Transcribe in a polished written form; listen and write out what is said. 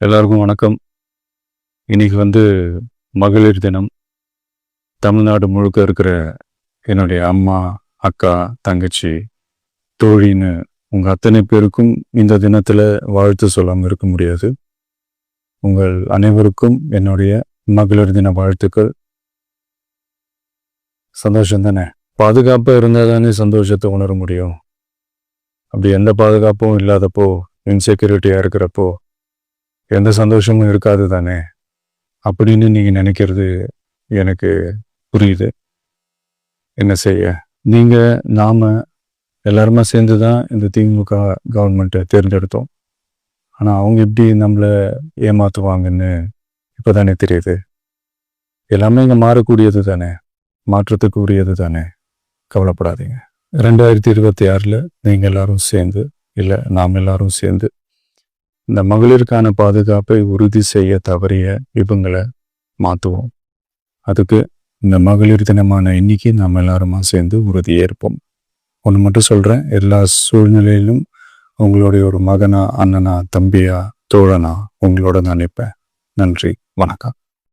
எல்லாருக்கும் வணக்கம். இன்னைக்கு மகளிர் தினம். தமிழ்நாடு முழுக்க இருக்கிற என்னுடைய அம்மா, அக்கா, தங்கச்சி, தோழின்னு உங்க அத்தனை பேருக்கும் இந்த தினத்துல வாழ்த்து சொல்லாமல் இருக்க முடியாது. உங்கள் அனைவருக்கும் என்னுடைய மகளிர் தின வாழ்த்துக்கள். சந்தோஷம் தானே? பாதுகாப்பாக இருந்தால் தானே சந்தோஷத்தை உணர முடியும். அப்படி எந்த பாதுகாப்பும் இல்லாதப்போ, இன்செக்யூரிட்டியாக இருக்கிறப்போ எந்த சந்தோஷமும் இருக்காது தானே அப்படின்னு நீங்கள் நினைக்கிறது எனக்கு புரியுது. என்ன செய்ய, நீங்கள் நாம் எல்லாருமா சேர்ந்து தான் இந்த திமுக கவர்மெண்ட்டை தேர்ந்தெடுத்தோம். ஆனால் அவங்க எப்படி நம்மளை ஏமாற்றுவாங்கன்னு இப்போ தானே தெரியுது. எல்லாமே இங்கே மாறக்கூடியது தானே, மாற்றத்துக்கு உரியது தானே. கவலைப்படாதீங்க. 2026 நீங்கள் எல்லாரும் சேர்ந்து, இல்லை நாம் எல்லாரும் சேர்ந்து இந்த மகளிருக்கான பாதுகாப்பை உறுதி செய்ய தவறிய இவங்களை மாற்றுவோம். அதுக்கு இந்த மகளிர் தினமான இன்னைக்கு நாம் எல்லாருமா சேர்ந்து உறுதி ஏற்போம். ஒன்று மட்டும் சொல்கிறேன், எல்லா சூழ்நிலையிலும் உங்களுடைய ஒரு மகனா, அண்ணனா, தம்பியா, தோழனா உங்களோட நான் நிற்பேன். நன்றி, வணக்கம்.